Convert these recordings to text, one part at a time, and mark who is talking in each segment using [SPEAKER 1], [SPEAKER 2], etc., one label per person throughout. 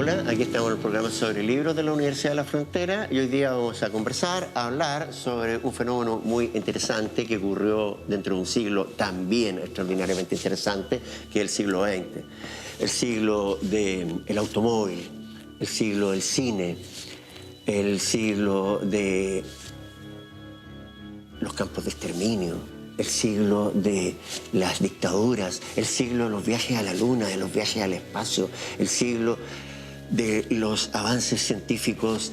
[SPEAKER 1] Hola, aquí estamos en el programa sobre libros de la Universidad de la Frontera y hoy día vamos a conversar, a hablar sobre un fenómeno muy interesante que ocurrió dentro de un siglo también extraordinariamente interesante, que es el siglo XX. El siglo del automóvil, el siglo del cine, el siglo de los campos de exterminio, el siglo de las dictaduras, el siglo de los viajes a la luna, de los viajes al espacio, el siglo de los avances científicos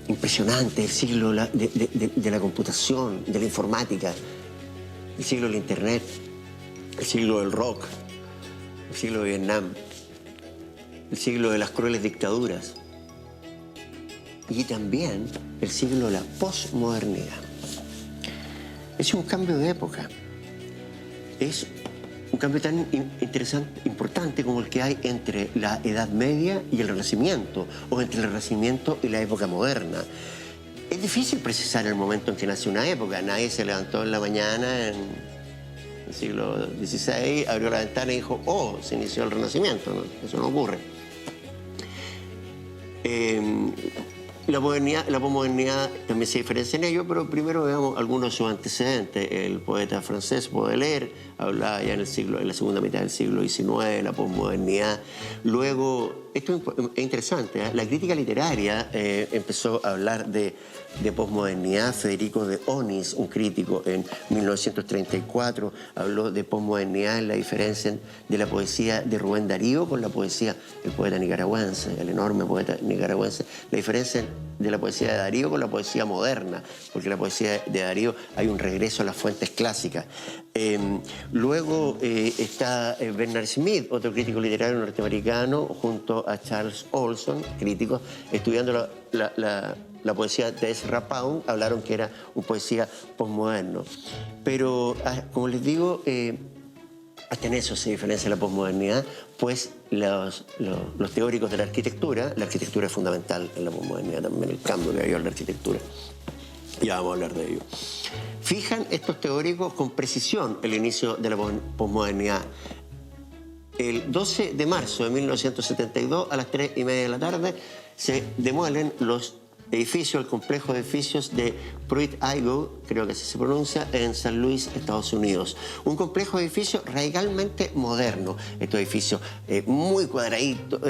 [SPEAKER 1] impresionantes, el siglo de la computación, de la informática, el siglo del internet, el siglo del rock, el siglo de Vietnam, el siglo de las crueles dictaduras y también el siglo de la posmodernidad. Es un cambio de época. Es un cambio tan interesante, importante como el que hay entre la Edad Media y el Renacimiento, o entre el Renacimiento y la época moderna. Es difícil precisar el momento en que nació una época. Nadie se levantó en la mañana en el siglo XVI, abrió la ventana y dijo, oh, se inició el Renacimiento. ¿No? Eso no ocurre. La posmodernidad también se diferencia en ello, pero primero veamos algunos de sus antecedentes. El poeta francés Baudelaire hablaba ya en la segunda mitad del siglo XIX de la posmodernidad. Luego, esto es interesante, ¿eh? La crítica literaria empezó a hablar de posmodernidad. Federico de Onís, un crítico, en 1934 habló de posmodernidad en la diferencia de la poesía de Rubén Darío con la poesía del poeta nicaragüense, el enorme poeta nicaragüense. La diferencia de la poesía de Darío con la poesía moderna, porque la poesía de Darío hay un regreso a las fuentes clásicas. Luego está Bernard Smith, otro crítico literario norteamericano, junto a Charles Olson, críticos, estudiando la poesía de Ezra Pound, hablaron que era una poesía posmoderno. Pero, como les digo, hasta en eso se diferencia la posmodernidad, pues los teóricos de la arquitectura es fundamental en la posmodernidad también, el cambio que ha habido en la arquitectura. Ya vamos a hablar de ello. Fijan estos teóricos con precisión el inicio de la posmodernidad. El 12 de marzo de 1972, a las 3:30 de la tarde, se demuelen los edificios, el complejo de edificios de Pruitt-Igoe, creo que así se pronuncia, en San Luis, Estados Unidos. Un complejo de edificios radicalmente moderno. Estos edificios muy cuadraditos,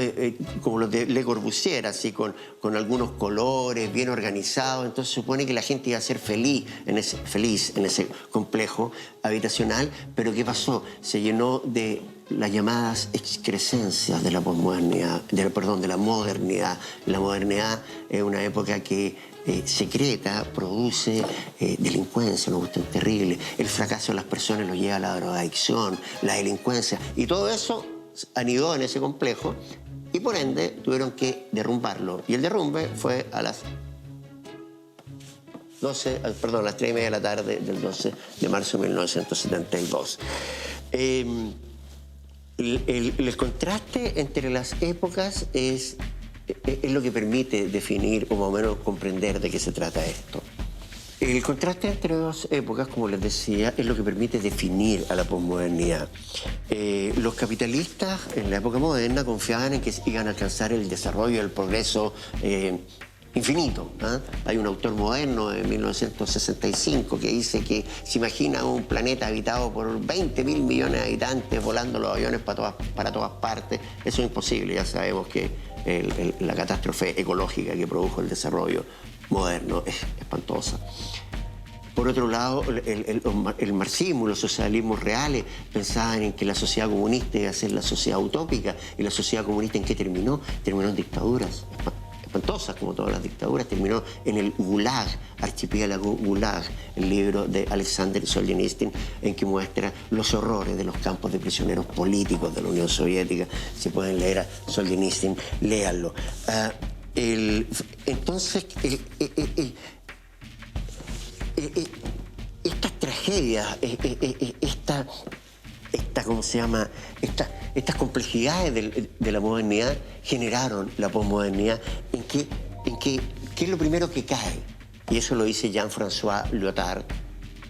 [SPEAKER 1] como los de Le Corbusier, así con algunos colores, bien organizados. Entonces se supone que la gente iba a ser feliz en ese complejo habitacional. Pero ¿qué pasó? Se llenó de las llamadas excrescencias de la posmodernidad, de la modernidad. La modernidad es una época que secreta, produce delincuencia, una cuestión terrible. El fracaso de las personas los lleva a la drogadicción, la delincuencia, y todo eso anidó en ese complejo y por ende tuvieron que derrumbarlo. Y el derrumbe fue a las 3:30 de la tarde del 12 de marzo de 1972. El contraste entre las épocas es lo que permite definir o más o menos comprender de qué se trata esto. El contraste entre dos épocas, como les decía, es lo que permite definir a la posmodernidad. Los capitalistas en la época moderna confiaban en que iban a alcanzar el desarrollo, el progreso infinito. ¿Eh? Hay un autor moderno de 1965 que dice que se imagina un planeta habitado por 20.000 millones de habitantes volando los aviones para todas partes. Eso es imposible, ya sabemos que la catástrofe ecológica que produjo el desarrollo moderno es espantosa. Por otro lado, el marxismo y los socialismos reales pensaban en que la sociedad comunista iba a ser la sociedad utópica, y la sociedad comunista ¿en qué terminó? Terminó en dictaduras espantosas, como todas las dictaduras. Terminó en el Gulag, archipiélago Gulag, el libro de Alexander Solzhenitsyn, en que muestra los horrores de los campos de prisioneros políticos de la Unión Soviética. Si pueden leer a Solzhenitsyn, léanlo. Entonces, estas tragedias, ¿cómo se llama? Estas complejidades de la modernidad generaron la posmodernidad, ¿qué es lo primero que cae? Y eso lo dice Jean-François Lyotard,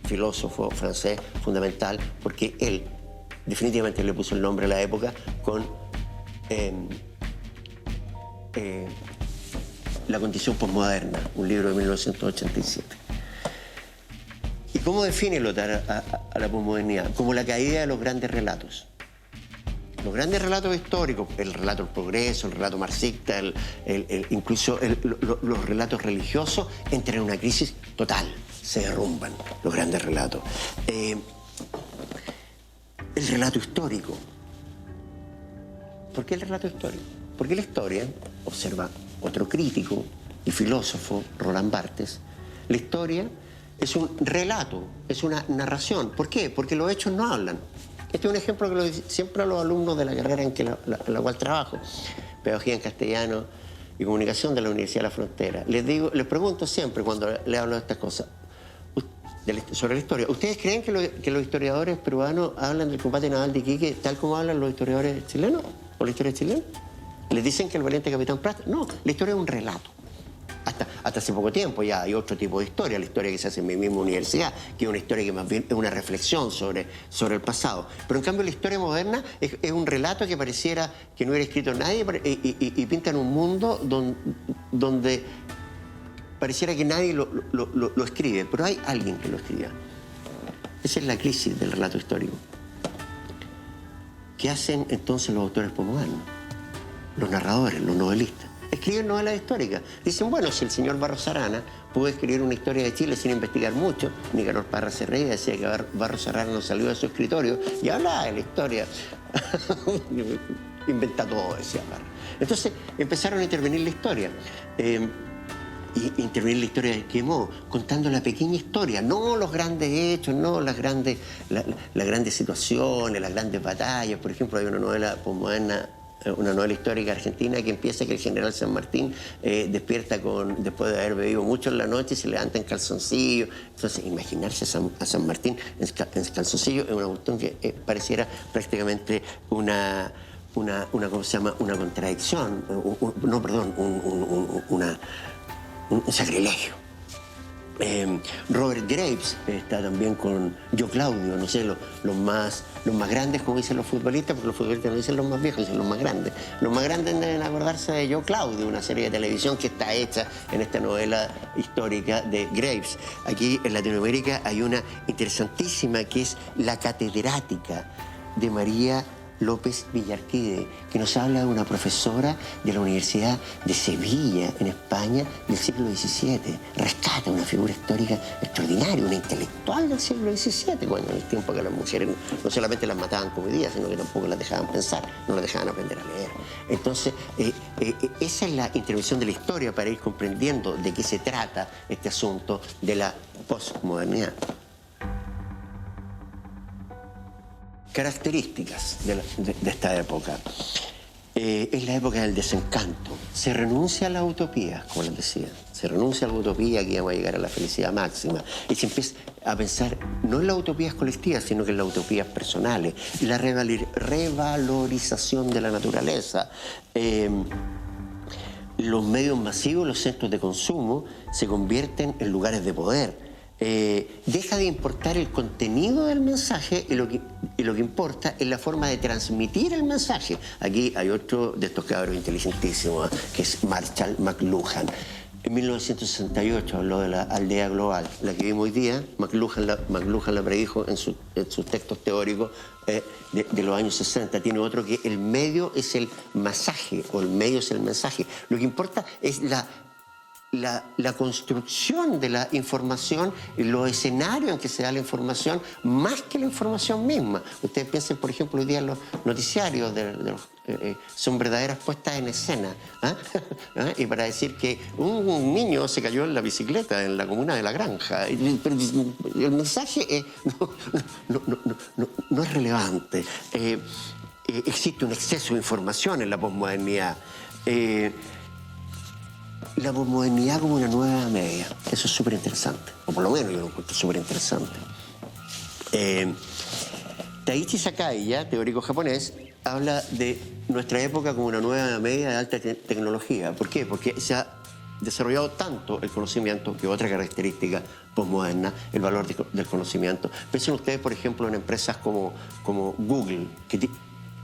[SPEAKER 1] filósofo francés fundamental, porque él definitivamente le puso el nombre a la época con La condición posmoderna, un libro de 1987. ¿Y cómo define Lyotard a la posmodernidad? Como la caída de los grandes relatos. Los grandes relatos históricos, el relato del progreso, el relato marxista, incluso los relatos religiosos, entran en una crisis total, se derrumban los grandes relatos. El relato histórico. ¿Por qué el relato histórico? Porque la historia, observa otro crítico y filósofo, Roland Barthes, la historia es un relato, es una narración. ¿Por qué? Porque los hechos no hablan. Este es un ejemplo que lo doy siempre a los alumnos de la carrera en la cual trabajo, Pedagogía en Castellano y Comunicación de la Universidad de la Frontera. Les pregunto siempre cuando les hablo de estas cosas, sobre la historia, ¿ustedes creen que los historiadores peruanos hablan del combate naval de Iquique tal como hablan los historiadores chilenos o la historia chilena? ¿Les dicen que el valiente Capitán Prat? No, la historia es un relato. Hasta hace poco tiempo ya hay otro tipo de historia, la historia que se hace en mi misma universidad, que es una historia que más bien es una reflexión sobre el pasado. Pero en cambio la historia moderna es un relato que pareciera que no hubiera escrito nadie y pinta en un mundo donde pareciera que nadie lo escribe, pero hay alguien que lo escriba. Esa es la crisis del relato histórico. ¿Qué hacen entonces los autores posmodernos? Los narradores, los novelistas. Escriben novelas históricas. Dicen, bueno, si el señor Barros Arana pudo escribir una historia de Chile sin investigar mucho, Nicanor Parra se reía, decía que Barros Arana no salió de su escritorio y hablaba de la historia. Inventa todo, decía Parra. Entonces empezaron a intervenir la historia. Y intervenir la historia de qué modo, contando la pequeña historia, no los grandes hechos, no las grandes situaciones, las grandes batallas. Por ejemplo, hay una novela posmoderna, una novela histórica argentina que empieza que el general San Martín despierta después de haber bebido mucho en la noche y se levanta en calzoncillo. Entonces, imaginarse a San Martín en calzoncillo es una cuestión que pareciera prácticamente una ¿cómo se llama? Una contradicción, un sacrilegio. Robert Graves está también con Yo Claudio, no sé, los más grandes, como dicen los futbolistas, porque los futbolistas no dicen los más viejos, dicen los más grandes. Los más grandes deben acordarse de Yo Claudio, una serie de televisión que está hecha en esta novela histórica de Graves. Aquí en Latinoamérica hay una interesantísima que es La catedrática de María López Villarquide, que nos habla de una profesora de la Universidad de Sevilla, en España, del siglo XVII. Rescata una figura histórica extraordinaria, una intelectual del siglo XVII, cuando en el tiempo que las mujeres no solamente las mataban como hoy día, sino que tampoco las dejaban pensar, no las dejaban aprender a leer. Entonces, esa es la intervención de la historia para ir comprendiendo de qué se trata este asunto de la posmodernidad. Características de esta época. Es la época del desencanto. Se renuncia a la utopía, como les decía. Se renuncia a la utopía que íbamos a llegar a la felicidad máxima. Y se empieza a pensar no en las utopías colectivas, sino que en las utopías personales. La revalorización de la naturaleza. Los medios masivos, los centros de consumo, se convierten en lugares de poder. Deja de importar el contenido del mensaje y lo que importa es la forma de transmitir el mensaje. Aquí hay otro de estos cabros inteligentísimos, que es Marshall McLuhan. En 1968 habló de la aldea global, la que vimos hoy día. McLuhan la predijo en sus textos teóricos de los años 60. Tiene otro que el medio es el masaje, o el medio es el mensaje. Lo que importa es la construcción de la información, los escenarios en que se da la información, más que la información misma. Ustedes piensen, por ejemplo, hoy día los noticiarios son verdaderas puestas en escena. Y para decir que un niño se cayó en la bicicleta en la comuna de La Granja. Pero el mensaje no es relevante. Existe un exceso de información en la posmodernidad. La posmodernidad como una nueva media. Eso es súper interesante. O por lo menos yo lo encuentro súper interesante. Taichi Sakai, ya, teórico japonés, habla de nuestra época como una nueva media de alta tecnología. ¿Por qué? Porque se ha desarrollado tanto el conocimiento, que otra característica posmoderna, el valor del conocimiento. Piensen ustedes, por ejemplo, en empresas como Google, que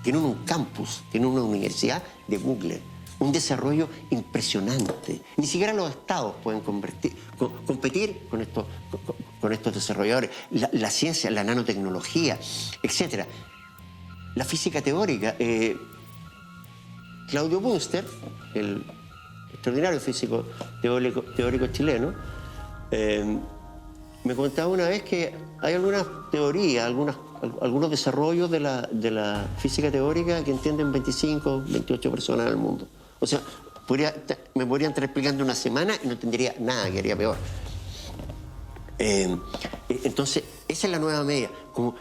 [SPEAKER 1] tienen un campus, tienen una universidad de Google. un desarrollo impresionante. Ni siquiera los estados pueden competir con estos desarrolladores. La ciencia, la nanotecnología, etc. La física teórica. Claudio Münster, el extraordinario físico teórico chileno, me contaba una vez que hay algunas teorías, algunos desarrollos de la física teórica que entienden 25, 28 personas en el mundo. O sea, me podrían estar explicando una semana y no entendería nada, que haría peor. Entonces, esa es la nueva media.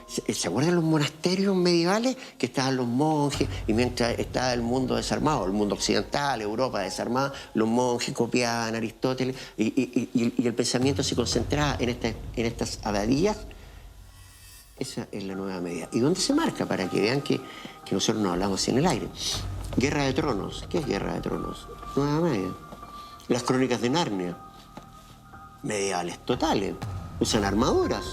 [SPEAKER 1] ¿Se acuerdan los monasterios medievales? Que estaban los monjes, y mientras estaba el mundo desarmado, el mundo occidental, Europa desarmada, los monjes copiaban a Aristóteles y el pensamiento se concentraba en estas abadías. Esa es la nueva media. ¿Y dónde se marca? Para que vean que nosotros no hablamos en el aire. Guerra de Tronos. ¿Qué es Guerra de Tronos? Nueva media. Las Crónicas de Narnia. Medievales totales. Usan armaduras.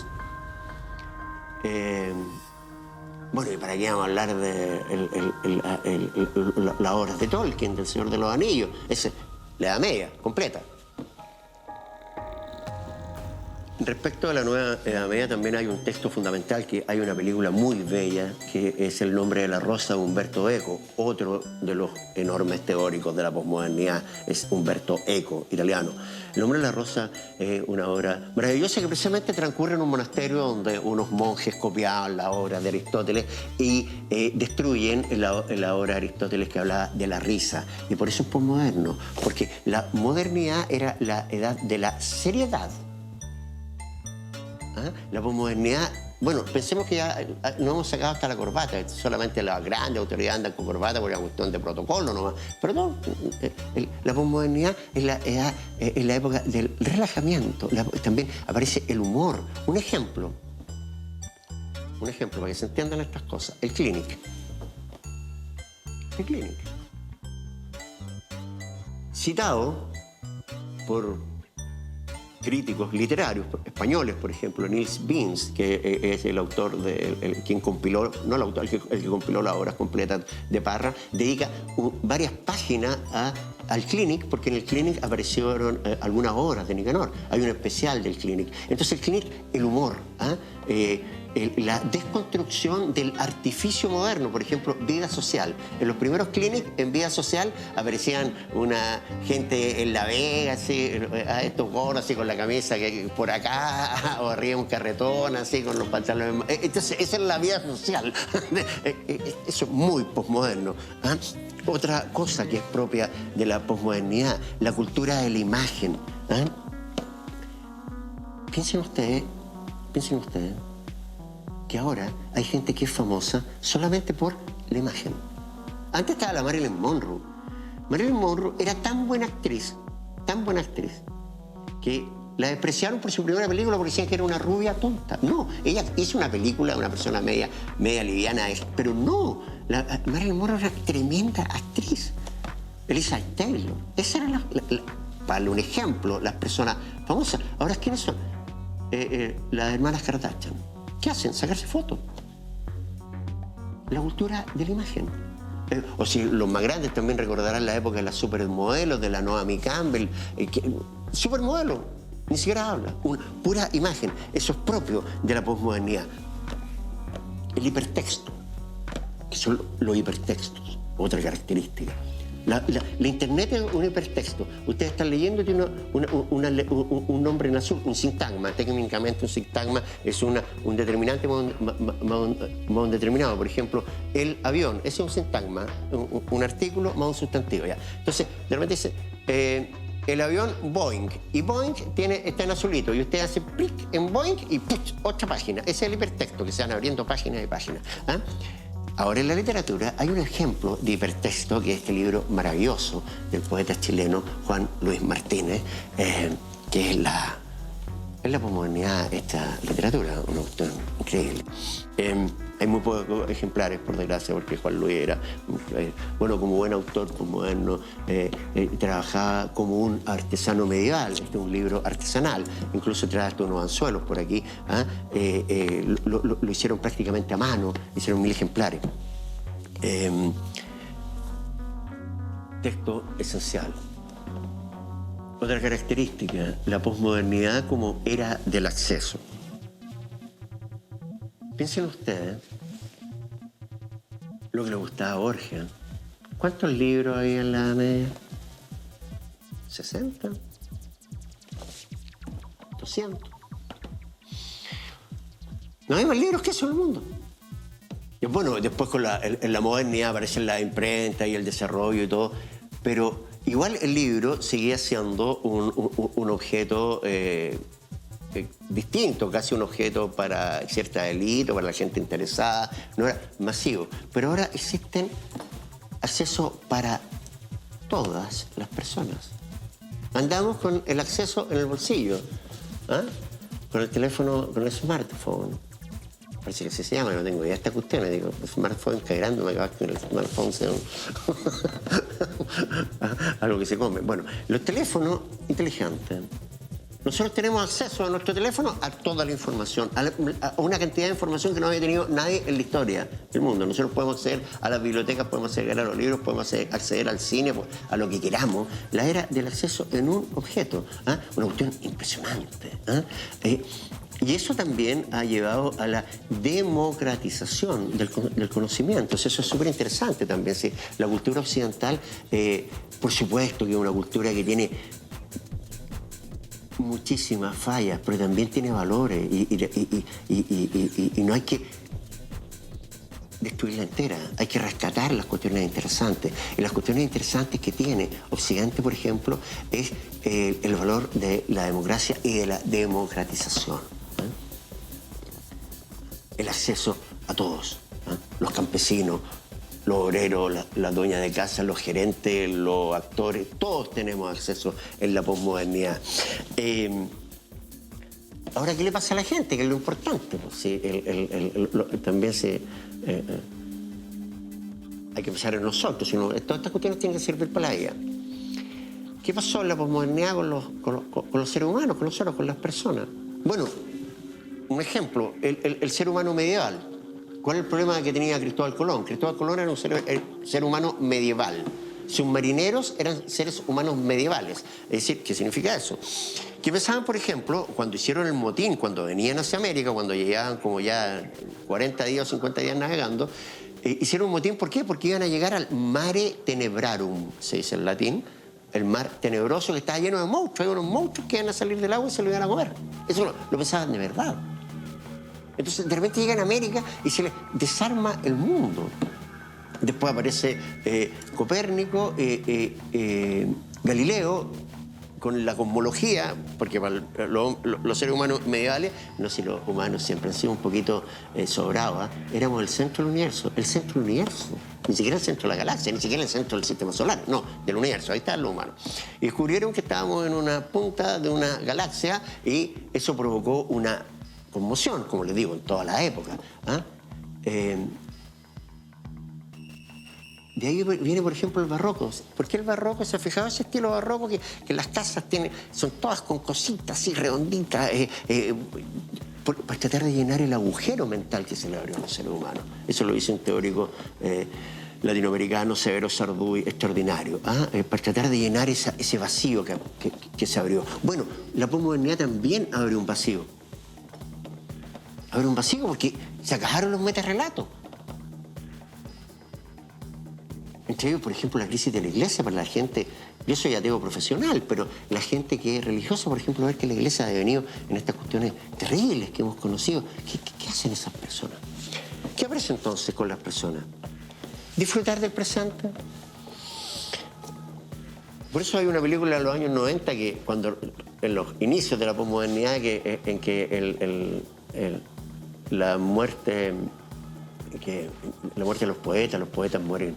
[SPEAKER 1] Bueno, ¿y para qué vamos a hablar de las obras de Tolkien, del Señor de los Anillos? Esa es la Edad Media, completa. Respecto a la nueva Edad Media también hay un texto fundamental, que hay una película muy bella, que es El nombre de la rosa de Umberto Eco. Otro de los enormes teóricos de la posmodernidad es Umberto Eco, italiano. El nombre de la rosa es una obra maravillosa que precisamente transcurre en un monasterio donde unos monjes copiaban la obra de Aristóteles y destruyen la obra de Aristóteles que hablaba de la risa. Y por eso es posmoderno, porque la modernidad era la edad de la seriedad. La posmodernidad, bueno, pensemos que ya no hemos sacado hasta la corbata, solamente las grandes autoridades andan con corbata por una cuestión de protocolo nomás, pero no, la posmodernidad es la época del relajamiento, también aparece el humor. Un ejemplo para que se entiendan estas cosas, el Clinic. Citado por críticos literarios españoles, por ejemplo, Niels Binns, que es el autor, quien compiló, no el autor, el que compiló las obras completas de Parra, dedica varias páginas al Clinic, porque en el Clinic aparecieron algunas obras de Nicanor. Hay un especial del Clinic. Entonces el Clinic, el humor, la desconstrucción del artificio moderno, por ejemplo, vida social. En los primeros Clinic, en vida social, aparecían una gente en La Vega, así, estos gorros así con la camisa que por acá, o arriba un carretón, así con los pantalones. Entonces, esa es la vida social. Eso es muy posmoderno. Otra cosa que es propia de la posmodernidad, la cultura de la imagen. Piensen ustedes que ahora hay gente que es famosa solamente por la imagen. Antes estaba la Marilyn Monroe. Marilyn Monroe era tan buena actriz, que la despreciaron por su primera película porque decían que era una rubia tonta. No, ella hizo una película de una persona media liviana, pero no. Marilyn Monroe era tremenda actriz. Elizabeth Taylor. Esa era para un ejemplo, las personas famosas. Ahora, ¿quiénes son? Las hermanas Kardashian. ¿Qué hacen? Sacarse fotos. La cultura de la imagen. O si los más grandes también recordarán la época de las supermodelos, de la Naomi Campbell. Supermodelo, ni siquiera habla. Una pura imagen. Eso es propio de la posmodernidad. El hipertexto, que son los hipertextos, otra característica. La internet es un hipertexto. Ustedes están leyendo y tiene un nombre en azul, un sintagma. Técnicamente un sintagma es un determinante más un determinado. Por ejemplo, el avión, ese es un sintagma, un artículo más un sustantivo. ¿Ya? Entonces, de repente dice, el avión Boeing, y Boeing está en azulito, y usted hace clic en Boeing y ¡puch! Otra página. Ese es el hipertexto, que se van abriendo páginas y páginas. Ahora en la literatura hay un ejemplo de hipertexto, que es este libro maravilloso del poeta chileno Juan Luis Martínez, que es la posmodernidad, esta literatura, un autor increíble. Hay muy pocos ejemplares, por desgracia, porque Juan Luis era, bueno, como buen autor posmoderno, trabajaba como un artesano medieval. Este es un libro artesanal, incluso trae hasta unos anzuelos por aquí. Lo hicieron prácticamente a mano, hicieron 1000 ejemplares. texto esencial. Otra característica, la posmodernidad como era del acceso. Piensen ustedes lo que le gustaba a Borges. ¿Cuántos libros hay en la media? ¿60? ¿200? No hay más libros que eso en el mundo. Y bueno, después en la modernidad aparecen la imprenta y el desarrollo y todo, pero igual el libro seguía siendo un objeto distinto, casi un objeto para cierta élite, para la gente interesada, no era masivo. Pero ahora existen acceso para todas las personas. Andamos con el acceso en el bolsillo, ¿ah? Con el teléfono, con el smartphone. Parece que así se llama, no tengo idea. Esta cuestión, me digo, el smartphone cagando, me acabas con el smartphone, sea algo que se come. Bueno, los teléfonos inteligentes. Nosotros tenemos acceso a nuestro teléfono a toda la información, a una cantidad de información que no había tenido nadie en la historia del mundo. Nosotros podemos acceder a las bibliotecas, podemos acceder a los libros, podemos acceder al cine, a lo que queramos. La era del acceso en un objeto, ¿ah? Una cuestión impresionante. ¿Ah? Y eso también ha llevado a la democratización del conocimiento. Eso es súper interesante también. ¿Sí? La cultura occidental, por supuesto que es una cultura que tiene muchísimas fallas, pero también tiene valores y no hay que destruirla entera, hay que rescatar las cuestiones interesantes. Y las cuestiones interesantes que tiene Occidente, por ejemplo, es el valor de la democracia y de la democratización. El acceso a todos, los campesinos, los obreros, la dueña de casa, los gerentes, los actores, todos tenemos acceso en la posmodernidad. Ahora, ¿qué le pasa a la gente? Que es lo importante. Pues, sí, también hay que pensar en nosotros. Todas estas cuestiones tienen que servir para la vida. ¿Qué pasó en la posmodernidad con los seres humanos, con nosotros, con las personas? Bueno, un ejemplo, el ser humano medieval. ¿Cuál es el problema que tenía Cristóbal Colón? Cristóbal Colón era un ser humano medieval. Submarineros eran seres humanos medievales. Es decir, ¿qué significa eso? Que pensaban, por ejemplo, cuando hicieron el motín, cuando venían hacia América, cuando llegaban como ya 40 días o 50 días navegando, hicieron un motín, ¿por qué? Porque iban a llegar al mare tenebrarum, se dice en latín, el mar tenebroso que estaba lleno de monstruos. Hay unos monstruos que iban a salir del agua y se lo iban a comer. Eso lo pensaban de verdad. Entonces, de repente llegan a América y se les desarma el mundo. Después aparece Copérnico, Galileo, con la cosmología, porque para los seres humanos medievales, no sé si los humanos siempre han sido un poquito sobrados, éramos el centro del universo, ni siquiera el centro de la galaxia, ni siquiera el centro del sistema solar, no, del universo, ahí están los humanos. Y descubrieron que estábamos en una punta de una galaxia y eso provocó una conmoción, como les digo, en toda la época. ¿Ah? De ahí viene, por ejemplo, el barroco. ¿Por qué el barroco? ¿Se ha fijado ese estilo barroco que las casas son todas con cositas así redonditas? Para tratar de llenar el agujero mental que se le abrió a los seres humanos. Eso lo dice un teórico latinoamericano, Severo Sarduy, extraordinario. Para tratar de llenar ese vacío que se abrió. Bueno, la posmodernidad también abrió un vacío. Abrió un vacío porque se acabaron los metarrelatos. Entre ellos, por ejemplo, la crisis de la iglesia para la gente. Yo soy ateo profesional, pero la gente que es religiosa, por ejemplo, ver que la iglesia ha devenido en estas cuestiones terribles que hemos conocido. ¿Qué hacen esas personas? ¿Qué aparece entonces con las personas? Disfrutar del presente. Por eso hay una película de los años 90 que, en los inicios de la posmodernidad, en que la muerte de los poetas mueren.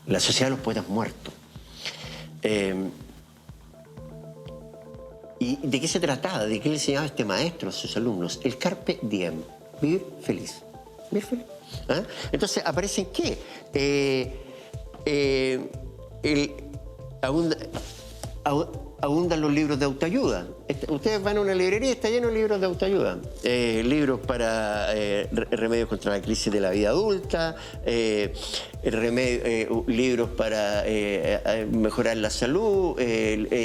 [SPEAKER 1] La sociedad de los poetas muertos. ¿Y de qué se trataba? ¿De qué le enseñaba este maestro a sus alumnos? El carpe diem, vivir feliz. Vivir feliz. ¿Ah? Entonces, ¿aparecen qué? abundan los libros de autoayuda. Ustedes van a una librería y está lleno de libros de autoayuda. Libros para remedios contra la crisis de la vida adulta, libros para mejorar la salud,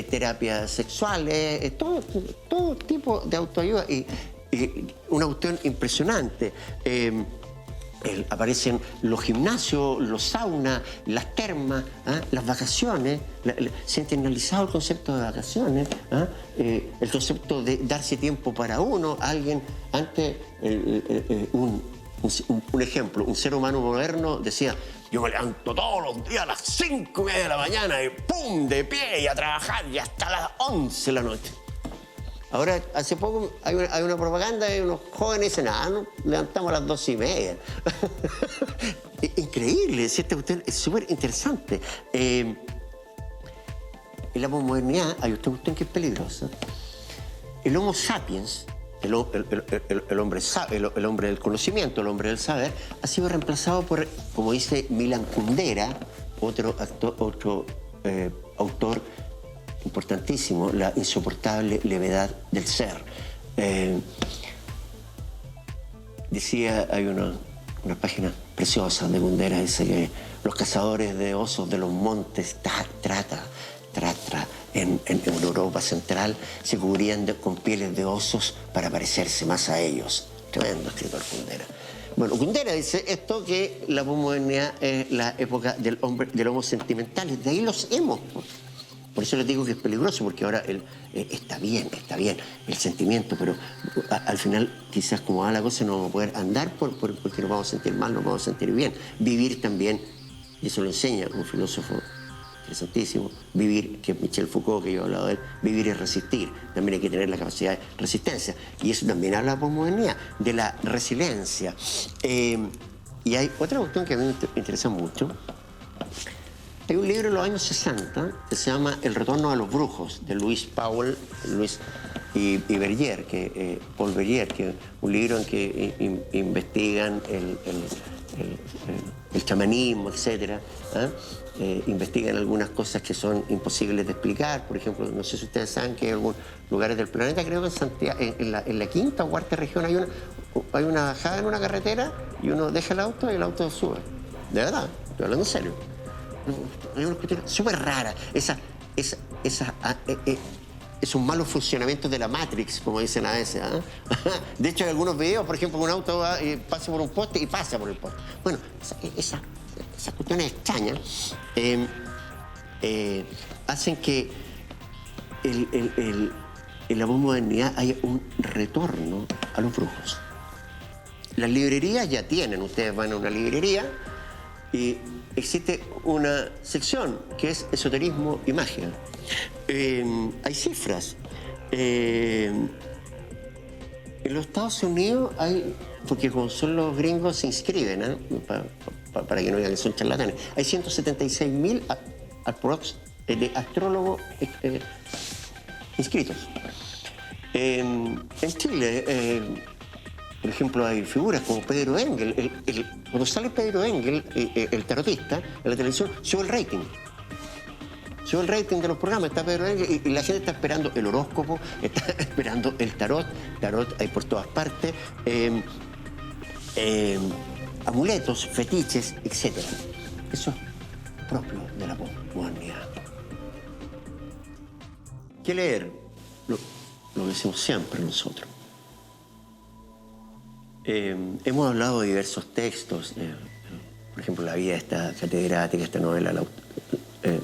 [SPEAKER 1] terapias sexuales, todo tipo de autoayuda. Y una cuestión impresionante. Aparecen los gimnasios, los saunas, las termas, las vacaciones. Se ha internalizado el concepto de vacaciones, el concepto de darse tiempo para uno. Alguien, antes, un ejemplo, un ser humano moderno decía: yo me levanto todos los días a las 5:30 de la mañana y ¡pum!, de pie y a trabajar y hasta las 11 de la noche. Ahora, hace poco hay una propaganda y unos jóvenes dicen: nos levantamos a las 2:30. Increíble, ¿cierto? Es súper interesante. En la posmodernidad hay una cuestión que es peligrosa. El Homo sapiens, el hombre del conocimiento, el hombre del saber, ha sido reemplazado por, como dice Milan Kundera, otro autor importantísimo, la insoportable levedad del ser. Decía, hay una página preciosa de Kundera, dice que los cazadores de osos de los montes en Europa Central se cubrían con pieles de osos para parecerse más a ellos. Tremendo escritor Kundera. Bueno, Kundera dice esto, que la posmodernidad es la época del homo sentimental, de ahí los emos. Por eso les digo que es peligroso, porque ahora está bien el sentimiento, pero al final quizás como va la cosa no vamos a poder andar porque nos vamos a sentir mal, nos vamos a sentir bien. Vivir también, y eso lo enseña un filósofo interesantísimo, vivir, que es Michel Foucault, que yo he hablado de él, vivir es resistir. También hay que tener la capacidad de resistencia. Y eso también habla de la posmodernidad, de la resiliencia. Y hay otra cuestión que a mí me interesa mucho. Hay un libro en los años 60 que se llama El retorno a los brujos, de Louis Powell y Berger, Paul Berger, que es un libro en que investigan el chamanismo, etc. Investigan algunas cosas que son imposibles de explicar. Por ejemplo, no sé si ustedes saben que en algunos lugares del planeta, creo que en Santiago, en la quinta o cuarta región, hay una bajada en una carretera y uno deja el auto y el auto sube. De verdad, estoy hablando en serio. Hay una cuestión súper rara. Es un malo funcionamiento de la Matrix, como dicen a veces. De hecho, hay algunos videos, por ejemplo, un auto pasa por un poste y pasa por el poste. Bueno, esas cuestiones extrañas hacen que en la posmodernidad haya un retorno a los brujos. Las librerías ya tienen, ustedes van a una librería y existe una sección que es esoterismo y magia. Hay cifras. En los Estados Unidos hay, porque como son los gringos se inscriben, para que no digan que son charlatanes, hay 176.000 de astrólogos inscritos. En Chile, por ejemplo, hay figuras como Pedro Engel. Cuando sale Pedro Engel, el tarotista, en la televisión, sube el rating. Sube el rating de los programas, está Pedro Engel y la gente está esperando el horóscopo, está esperando el tarot. Tarot hay por todas partes. Amuletos, fetiches, etc. Eso es propio de la posmodernidad. ¿Qué leer? Lo decimos siempre nosotros. Hemos hablado de diversos textos, por ejemplo, la vida de esta catedrática, esta novela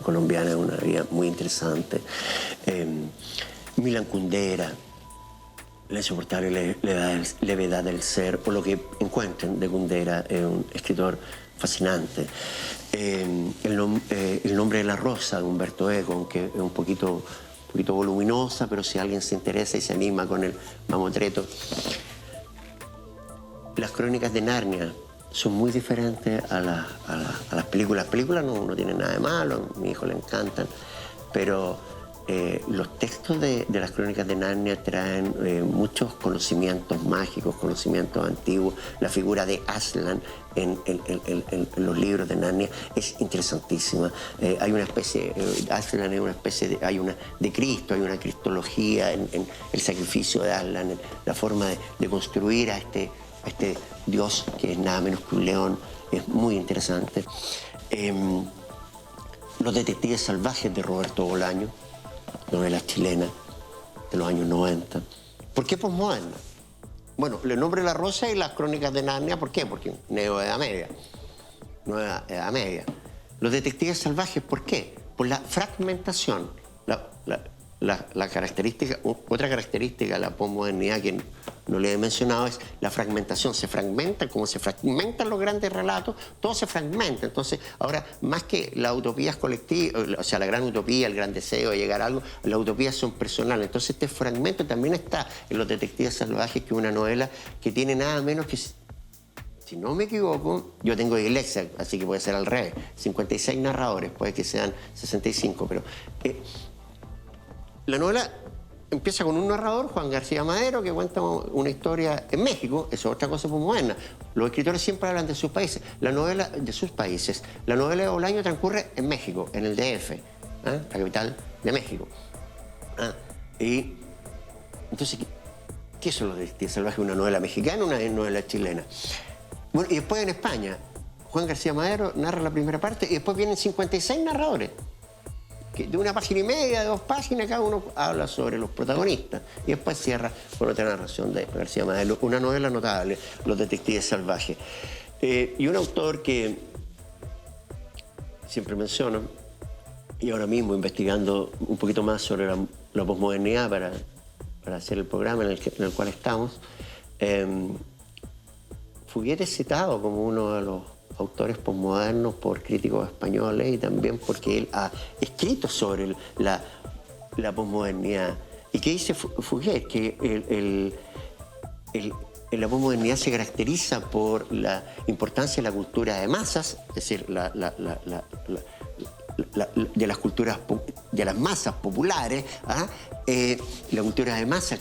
[SPEAKER 1] colombiana es una vida muy interesante. Milan Kundera, La insoportable levedad del ser, o lo que encuentren de Kundera, es un escritor fascinante. El nombre de la rosa, de Humberto Eco, aunque es un poquito voluminosa, pero si alguien se interesa y se anima con el mamotreto. Las crónicas de Narnia son muy diferentes a las películas. Las películas no tienen nada de malo, a mi hijo le encantan, pero los textos de las crónicas de Narnia traen muchos conocimientos mágicos, conocimientos antiguos. La figura de Aslan en los libros de Narnia es interesantísima. Hay una especie, Aslan es una especie de Cristo, hay una cristología en el sacrificio de Aslan, en la forma de construir a este Dios que es nada menos que un león. Es muy interesante. Los detectives salvajes de Roberto Bolaño, novela chilena de los años 90. ¿Por qué posmoderna? Bueno, Le nombre la rosa y las crónicas de Narnia, ¿por qué? Porque Neo-Edad Media, Nueva Edad Media. Los detectives salvajes, ¿por qué? Por la fragmentación. La característica, otra característica de la posmodernidad que no le he mencionado es la fragmentación. Se fragmenta, como se fragmentan los grandes relatos, todo se fragmenta. Entonces, ahora, más que las utopías colectivas, o sea, la gran utopía, el gran deseo de llegar a algo, las utopías son personales. Entonces, este fragmento también está en Los detectives salvajes, que es una novela que tiene nada menos que... Si no me equivoco, yo tengo dislexia, así que puede ser al revés. 56 narradores, puede que sean 65, pero... la novela empieza con un narrador, Juan García Madero, que cuenta una historia en México. Eso es otra cosa muy moderna. Los escritores siempre hablan de sus países. La novela de sus países. La novela de Bolaño transcurre en México, en el DF, la capital de México. Y entonces, ¿qué son Los detectives salvajes? ¿Una novela mexicana o una novela chilena? Bueno, y después en España, Juan García Madero narra la primera parte y después vienen 56 narradores. De una página y media, de 2 páginas, cada uno habla sobre los protagonistas. Y después cierra con otra narración de García Madero. Una novela notable, Los detectives salvajes. Y un autor que siempre menciono, y ahora mismo investigando un poquito más sobre la posmodernidad para hacer el programa en el cual estamos, Fuguet es citado como uno de los autores posmodernos por críticos españoles y también porque él ha escrito sobre la posmodernidad. ¿Y qué dice Fuguet? Que la posmodernidad se caracteriza por la importancia de la cultura de masas, es decir, de las culturas, de las masas populares, la cultura de masas,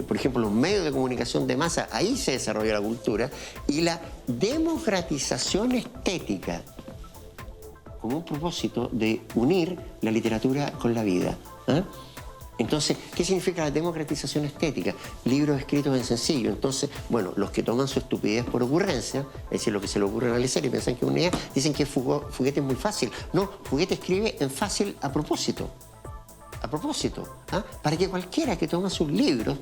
[SPEAKER 1] por ejemplo, los medios de comunicación de masa, ahí se desarrolla la cultura, y la democratización estética, como un propósito de unir la literatura con la vida. Entonces, ¿qué significa la democratización estética? Libros escritos en sencillo. Entonces, bueno, los que toman su estupidez por ocurrencia, es decir, lo que se le ocurre analizar y piensan que es una idea, dicen que Fuguet es muy fácil. No, Fuguet escribe en fácil a propósito. Para que cualquiera que toma sus libros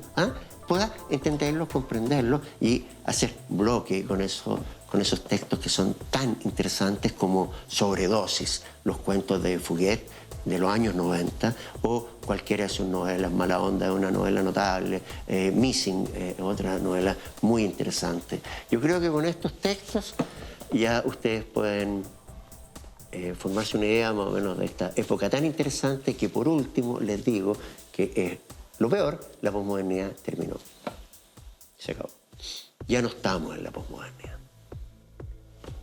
[SPEAKER 1] pueda entenderlos, comprenderlos y hacer bloque con esos textos que son tan interesantes como Sobredosis, los cuentos de Fuguet de los años 90, o cualquiera de sus novelas. Mala Onda es una novela notable, Missing, otra novela muy interesante. Yo creo que con estos textos ya ustedes pueden formarse una idea más o menos de esta época tan interesante que, por último, les digo que es lo peor: la posmodernidad terminó. Se acabó. Ya no estamos en la posmodernidad.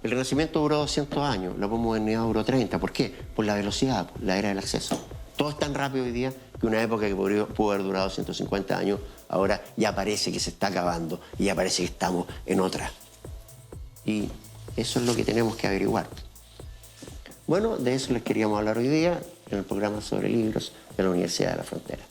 [SPEAKER 1] El Renacimiento duró 200 años, la posmodernidad duró 30. ¿Por qué? Por la velocidad, la era del acceso. Todo es tan rápido hoy día que una época que pudo haber durado 150 años, ahora ya parece que se está acabando y ya parece que estamos en otra. Y eso es lo que tenemos que averiguar. Bueno, de eso les queríamos hablar hoy día en el programa sobre libros de la Universidad de la Frontera.